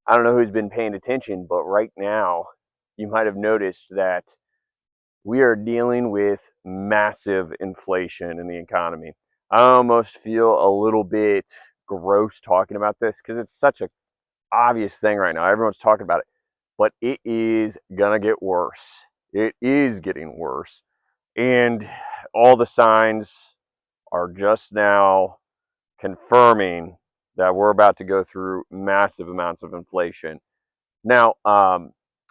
I don't know who's been paying attention, but right now you might have noticed that we are dealing with massive inflation in the economy. I almost feel a little bit gross talking about this because it's such a obvious thing right now. Everyone's talking about it, but it is gonna get worse. It is getting worse, and all the signs are just now confirming that we're about to go through massive amounts of inflation. Now,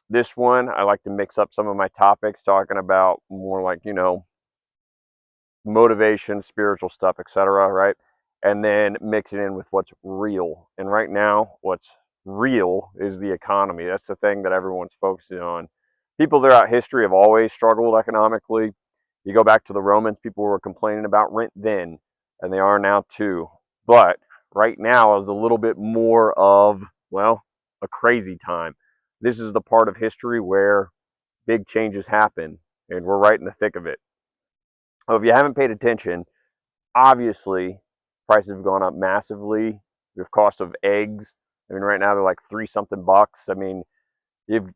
this one, I like to mix up some of my topics, talking about more like, motivation, spiritual stuff, etc., right? And then mix it in with what's real. And right now, what's real is the economy. That's the thing that everyone's focusing on. People throughout history have always struggled economically. You go back to the Romans, people were complaining about rent then, and they are now too. But right now is a little bit more of, well, a crazy time. This is the part of history where big changes happen, and we're right in the thick of it. Well, if you haven't paid attention, obviously prices have gone up massively. The cost of eggs, I mean, right now they're like three something bucks. I mean, you've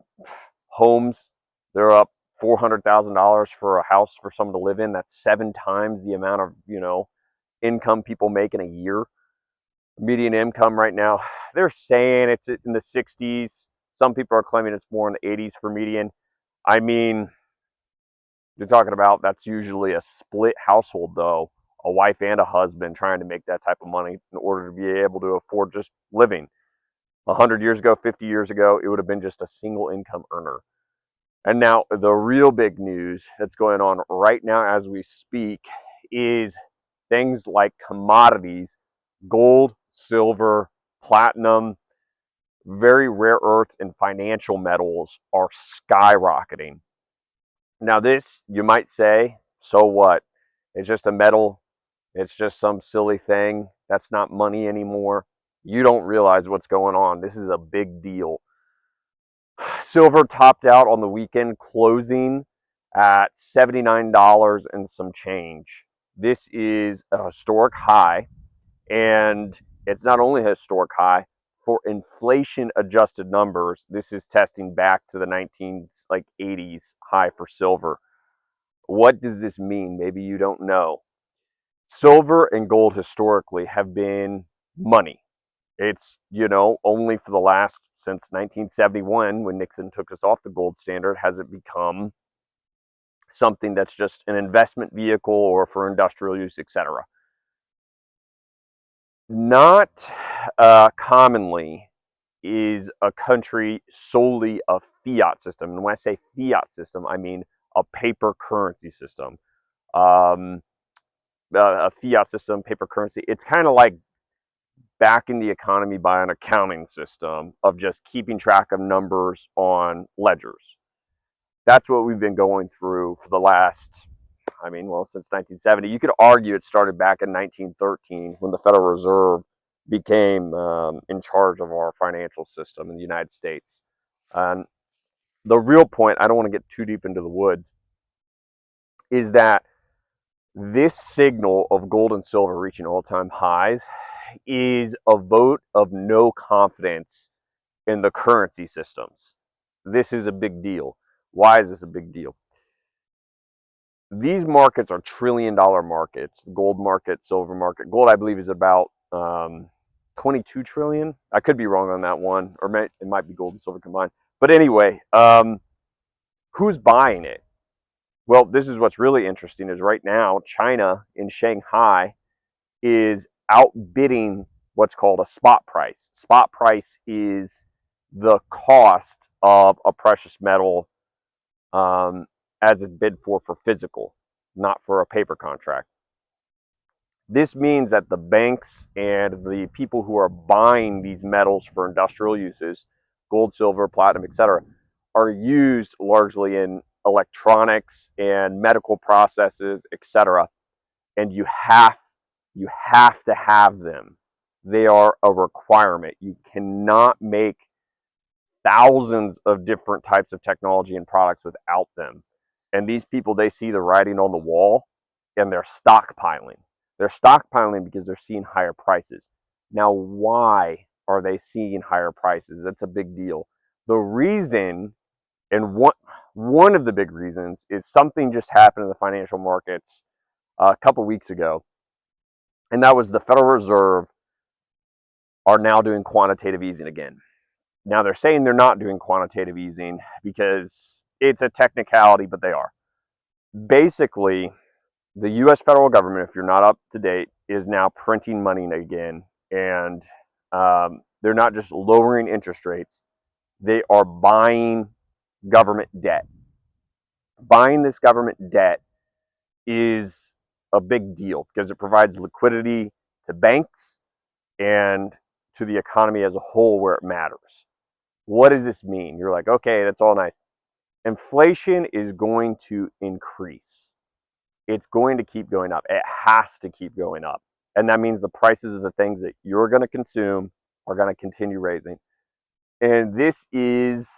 homes, they're up $400,000 for a house for someone to live in. That's 7 times the amount of income people make in a year. Median income right now, they're saying it's in the 60s. Some people are claiming it's more in the 80s for median. I mean, you're talking about that's usually a split household, though, a wife and a husband trying to make that type of money in order to be able to afford just living. 100 years ago, 50 years ago, it would have been just a single income earner. And now the real big news that's going on right now as we speak is things like commodities, gold, silver, platinum, very rare earths, and financial metals are skyrocketing. Now, this, you might say, so what? It's just a metal. It's just some silly thing. That's not money anymore. You don't realize what's going on. This is a big deal. Silver topped out on the weekend closing at $79 and some change. This is a historic high, and it's not only a historic high for inflation adjusted numbers. This is testing back to the 80s high for silver. What does this mean? Maybe you don't know. Silver and gold historically have been money. It's, only for the last, since 1971, when Nixon took us off the gold standard, has it become something that's just an investment vehicle or for industrial use, etc. Not commonly is a country solely a fiat system. And when I say fiat system, I mean a paper currency system. Um, a fiat system, paper currency, it's kind of like backing the economy by an accounting system of just keeping track of numbers on ledgers. That's what we've been going through for the last, since 1970. You could argue it started back in 1913 when the Federal Reserve became in charge of our financial system in the United States. And the real point, I don't want to get too deep into the woods, is that this signal of gold and silver reaching all-time highs is a vote of no confidence in the currency systems. This is a big deal. Why is this a big deal? These markets are trillion-dollar markets. The gold market, silver market. Gold, I believe, is about 22 trillion. I could be wrong on that one, or it might be gold and silver combined. But anyway, who's buying it? Well, this is what's really interesting is right now, China in Shanghai is outbidding what's called a spot price. Spot price is the cost of a precious metal as it's bid for physical, not for a paper contract. This means that the banks and the people who are buying these metals for industrial uses, gold, silver, platinum, etc., are used largely in electronics and medical processes, etc. And you have to have them. They are a requirement. You cannot make thousands of different types of technology and products without them. And these people, they see the writing on the wall and they're stockpiling. They're stockpiling because they're seeing higher prices. Now, why are they seeing higher prices? That's a big deal. The reason, and one of the big reasons, is something just happened in the financial markets a couple weeks ago, and that was the Federal Reserve are now doing quantitative easing again. Now they're saying they're not doing quantitative easing because it's a technicality, but they are. Basically, the US federal government, if you're not up to date, is now printing money again. And they're not just lowering interest rates, they are buying government debt. Buying this government debt is a big deal because it provides liquidity to banks and to the economy as a whole where it matters. What does this mean? You're like, okay, that's all nice. Inflation is going to increase. It's going to keep going up. It has to keep going up. And that means the prices of the things that you're going to consume are going to continue raising. And this is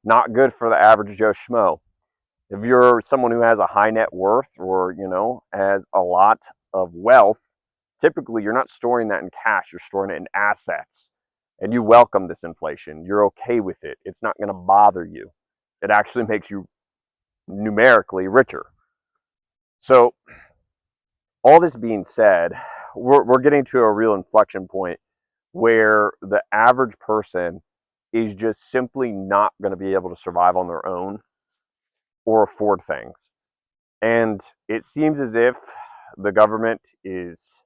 not good for the average Joe Schmo. If you're someone who has a high net worth or, has a lot of wealth, typically you're not storing that in cash, you're storing it in assets. And you welcome this inflation. You're okay with it. It's not going to bother you. It actually makes you numerically richer. So, all this being said, we're getting to a real inflection point where the average person is just simply not going to be able to survive on their own or afford things. And it seems as if the government is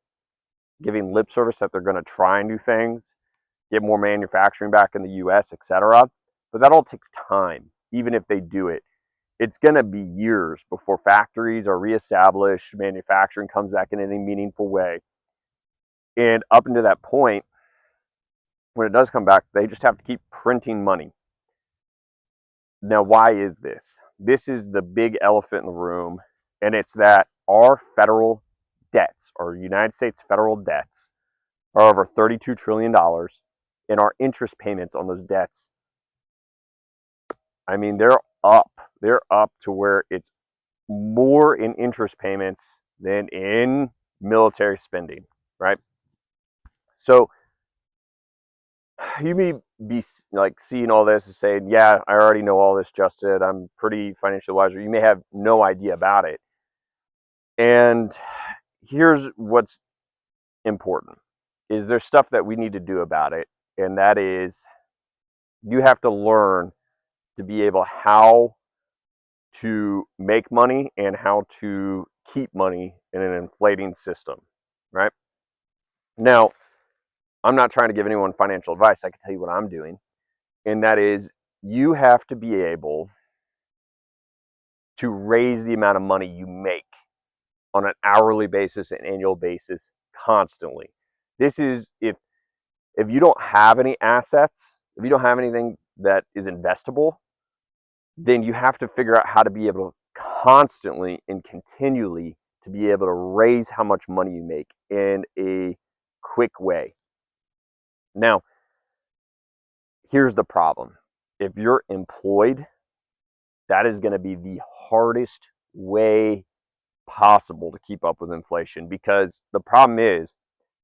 giving lip service that they're going to try and do things, get more manufacturing back in the US, etc. But that all takes time, even if they do it. It's going to be years before factories are reestablished, manufacturing comes back in any meaningful way. And up until that point, when it does come back, they just have to keep printing money. Now, why is this? This is the big elephant in the room, and it's that our federal debts, our United States federal debts, are over $32 trillion, and our interest payments on those debts, I mean, they're up. They're up to where it's more in interest payments than in military spending, right? So you may be like seeing all this and saying, yeah, I already know all this, Justin. I'm pretty financially wise. You may have no idea about it. And here's what's important is there's stuff that we need to do about it. And that is you have to learn to be able how to make money and how to keep money in an inflating system, right? Now, I'm not trying to give anyone financial advice. I can tell you what I'm doing. And that is you have to be able to raise the amount of money you make on an hourly basis and annual basis constantly. This is if you don't have any assets, if you don't have anything that is investable, then you have to figure out how to be able to constantly and continually to be able to raise how much money you make in a quick way. Now, here's the problem. If you're employed, that is going to be the hardest way possible to keep up with inflation because the problem is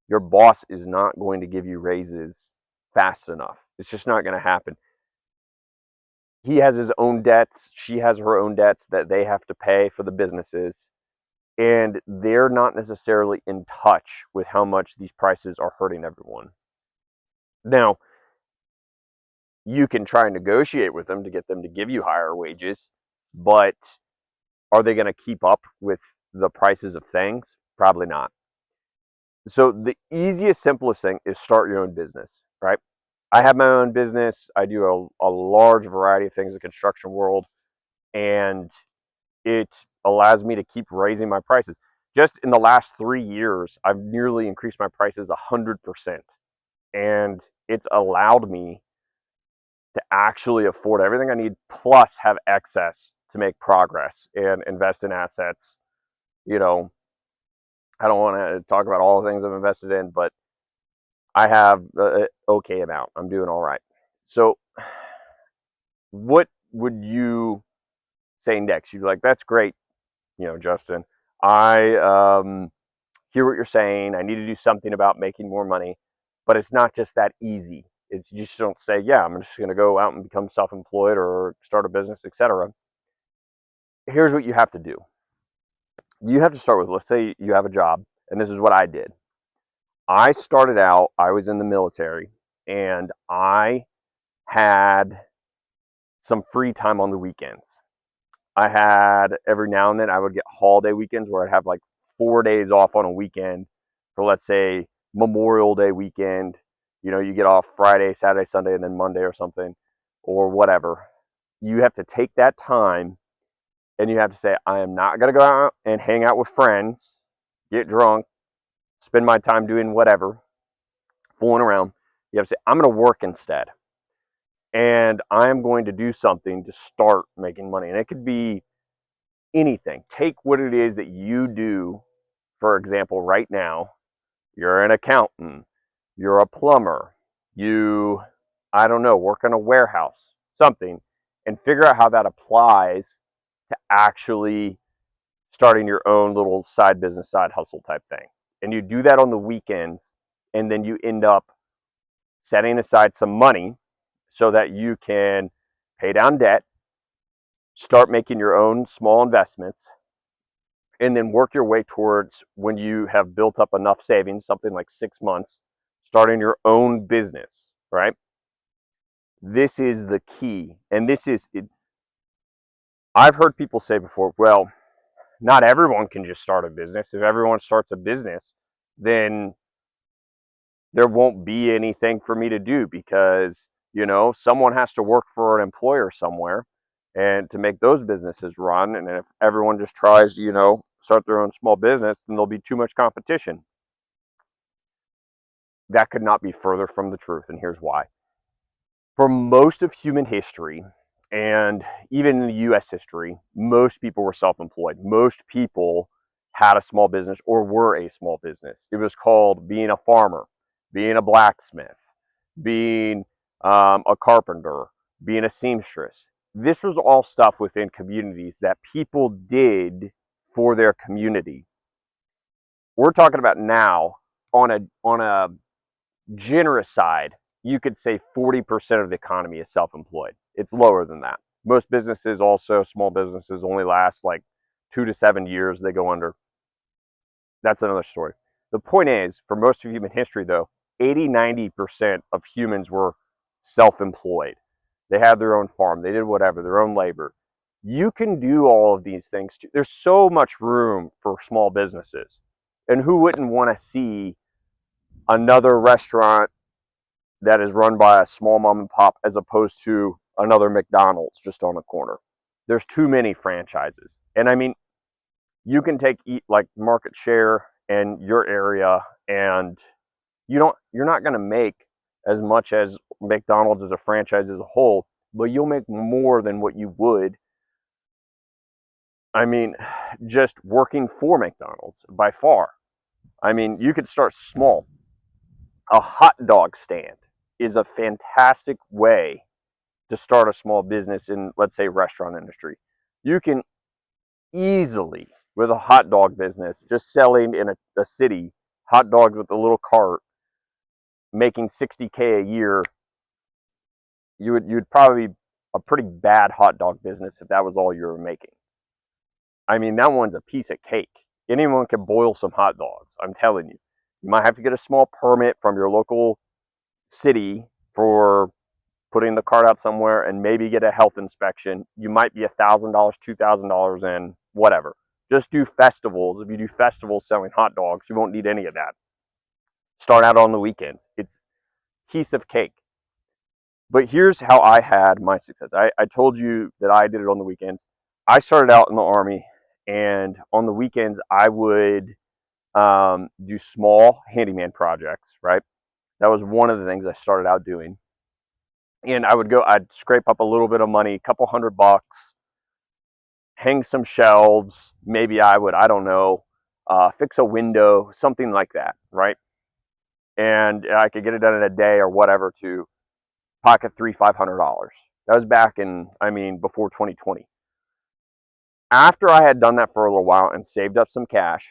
your boss is not going to give you raises fast enough. It's just not going to happen. He has his own debts, she has her own debts that they have to pay for the businesses, and they're not necessarily in touch with how much these prices are hurting everyone. Now, you can try and negotiate with them to get them to give you higher wages, but are they going to keep up with the prices of things? Probably not. So the easiest, simplest thing is start your own business, right? I have my own business. I do a large variety of things in the construction world, and it allows me to keep raising my prices. Just in the last 3 years, I've nearly increased my prices 100%. And it's allowed me to actually afford everything I need, plus have excess to make progress and invest in assets. You know, I don't want to talk about all the things I've invested in, but I have an okay amount. I'm doing all right. So, what would you say next? You'd be like, that's great, Justin. I hear what you're saying. I need to do something about making more money. but it's not just that easy. It's, you just don't say, yeah, I'm just going to go out and become self-employed or start a business, etc. Here's what you have to do. You have to start with, let's say you have a job, and this is what I did. I started out, I was in the military, and I had some free time on the weekends. I had, every now and then I would get holiday weekends where I'd have like 4 days off on a weekend for, let's say, Memorial Day weekend. You know, you get off Friday, Saturday, Sunday, and then Monday or something, or whatever. You have to take that time and you have to say, I am not going to go out and hang out with friends, get drunk, spend my time doing whatever, fooling around. You have to say, I'm going to work instead. And I am going to do something to start making money. And it could be anything. Take what it is that you do. For example, right now, you're an accountant, you're a plumber, you, I don't know, work in a warehouse, something, and figure out how that applies to actually starting your own little side business, side hustle type thing. And you do that on the weekends, and then you end up setting aside some money so that you can pay down debt, start making your own small investments, and then work your way towards, when you have built up enough savings, something like 6 months, starting your own business, right? This is the key. And this is, I've heard people say before, well, not everyone can just start a business. If everyone starts a business, then there won't be anything for me to do, because, you know, someone has to work for an employer somewhere and to make those businesses run. And if everyone just tries to, you know, start their own small business, then there'll be too much competition. That could not be further from the truth, and here's why. For most of human history, and even in the US history, most people were self-employed. Most people had a small business or were a small business. It was called being a farmer, being a blacksmith, being a carpenter, being a seamstress. This was all stuff within communities that people did for their community. We're talking about now, on a generous side, you could say 40% of the economy is self-employed. It's lower than that. Most businesses, also small businesses, only last like 2 to 7 years, they go under. That's another story. The point is, for most of human history though, 80-90% of humans were self-employed. They had their own farm, they did whatever, their own labor. You can do all of these things too. There's so much room for small businesses. And who wouldn't want to see another restaurant that is run by a small mom and pop as opposed to another McDonald's just on the corner? There's too many franchises. And I mean, you can take like market share in your area, and you're not going to make as much as McDonald's as a franchise as a whole, but you'll make more than what you would, I mean, just working for McDonald's by far. I mean, you could start small. A hot dog stand is a fantastic way to start a small business in, let's say, restaurant industry. You can easily, with a hot dog business, just selling in a city hot dogs with a little cart, making 60K a year, you'd probably be a pretty bad hot dog business if that was all you were making. I mean, that one's a piece of cake. Anyone can boil some hot dogs, I'm telling you. You might have to get a small permit from your local city for putting the cart out somewhere, and maybe get a health inspection. You might be $1,000, $2,000 in, whatever. Just do festivals. If you do festivals selling hot dogs, you won't need any of that. Start out on the weekends. It's a piece of cake. But here's how I had my success. I told you that I did it on the weekends. I started out in the Army, and on the weekends, I would do small handyman projects, right? That was one of the things I started out doing. And I'd scrape up a little bit of money, a couple $100, hang some shelves. Maybe I don't know, fix a window, something like that, right? And I could get it done in a day or whatever to pocket $300-500. That was back in, I mean, before 2020. After I had done that for a little while and saved up some cash,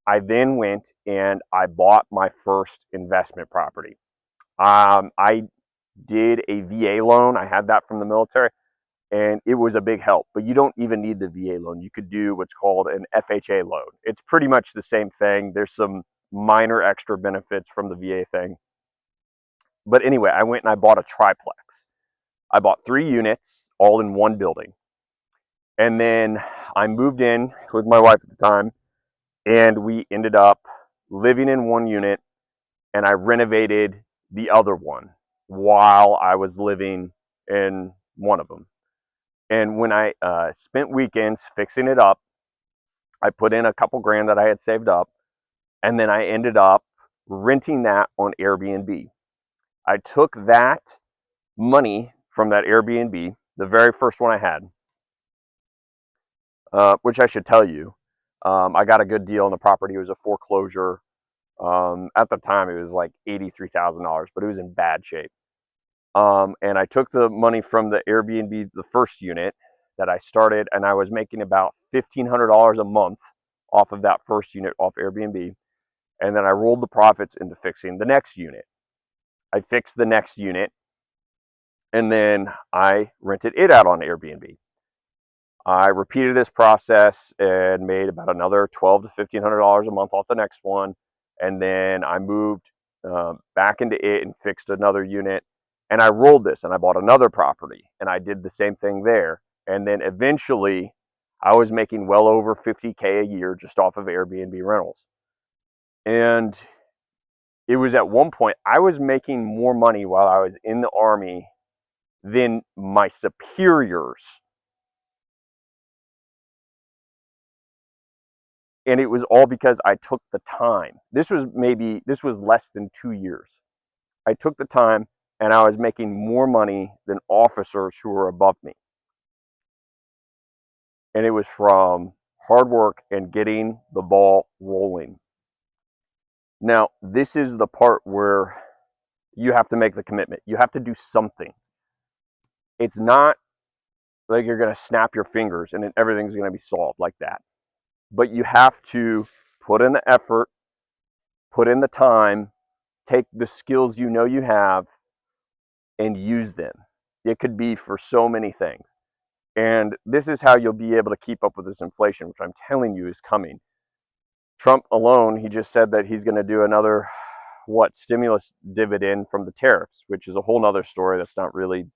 I then went and I bought my first investment property. I did a VA loan. I had that from the military, and it was a big help. But you don't even need the VA loan. You could do what's called an FHA loan. It's pretty much the same thing. There's some minor extra benefits from the VA thing. But anyway, I went and I bought a triplex. I bought 3 units all in one building. And then I moved in with my wife at the time, and we ended up living in one unit, and I renovated the other one while I was living in one of them. And when I spent weekends fixing it up, I put in a couple grand that I had saved up, and then I ended up renting that on Airbnb. I took that money from that Airbnb, the very first one I had, which I should tell you, I got a good deal on the property. It was a foreclosure. At the time, it was like $83,000, but it was in bad shape. And I took the money from the Airbnb, the first unit that I started, and I was making about $1,500 a month off of that first unit off Airbnb. And then I rolled the profits into fixing the next unit. I fixed the next unit, and then I rented it out on Airbnb. I repeated this process and made about another $1,200 to $1,500 a month off the next one. And then I moved back into it and fixed another unit. And I rolled this and I bought another property and I did the same thing there. And then eventually I was making well over $50K a year just off of Airbnb rentals. And it was at one point, I was making more money while I was in the Army than my superiors. And it was all because I took the time. This was less than 2 years. I took the time and I was making more money than officers who were above me. And it was from hard work and getting the ball rolling. Now, this is the part where you have to make the commitment. You have to do something. It's not like you're going to snap your fingers and then everything's going to be solved like that. But you have to put in the effort, put in the time, take the skills you know you have and use them. It could be for so many things. And this is how you'll be able to keep up with this inflation, which I'm telling you is coming. Trump alone, he just said that he's going to do another, stimulus dividend from the tariffs, which is a whole nother story. That's not really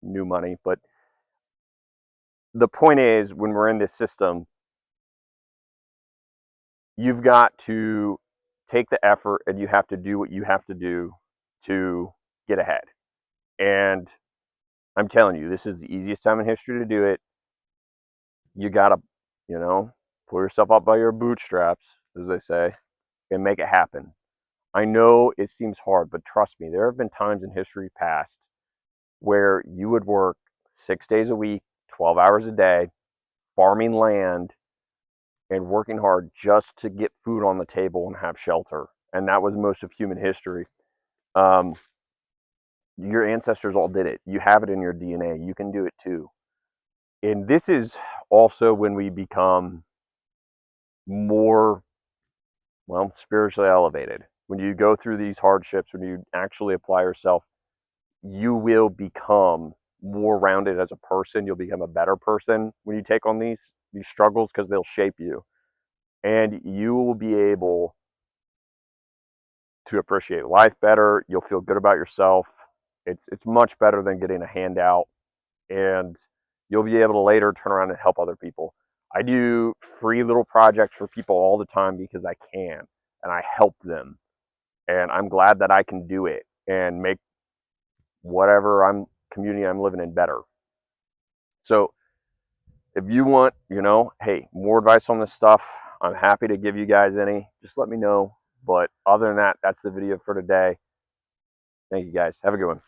new money. But the point is, when we're in this system, you've got to take the effort and you have to do what you have to do to get ahead. And I'm telling you, this is the easiest time in history to do it. You got to, pull yourself up by your bootstraps, as they say, and make it happen. I know it seems hard, but trust me, there have been times in history past where you would work 6 days a week, 12 hours a day, farming land and working hard just to get food on the table and have shelter. And that was most of human history. Your ancestors all did it. You have it in your DNA. You can do it too. And this is also when we become more, spiritually elevated. When you go through these hardships, when you actually apply yourself, you will become more rounded as a person. You'll become a better person when you take on these struggles, because they'll shape you. And you will be able to appreciate life better. You'll feel good about yourself. It's much better than getting a handout, and you'll be able to later turn around and help other people. I do free little projects for people all the time because I can, and I help them. And I'm glad that I can do it and make whatever community I'm living in better. So if you want, hey, more advice on this stuff, I'm happy to give you guys any. Just let me know. But other than that, that's the video for today. Thank you guys. Have a good one.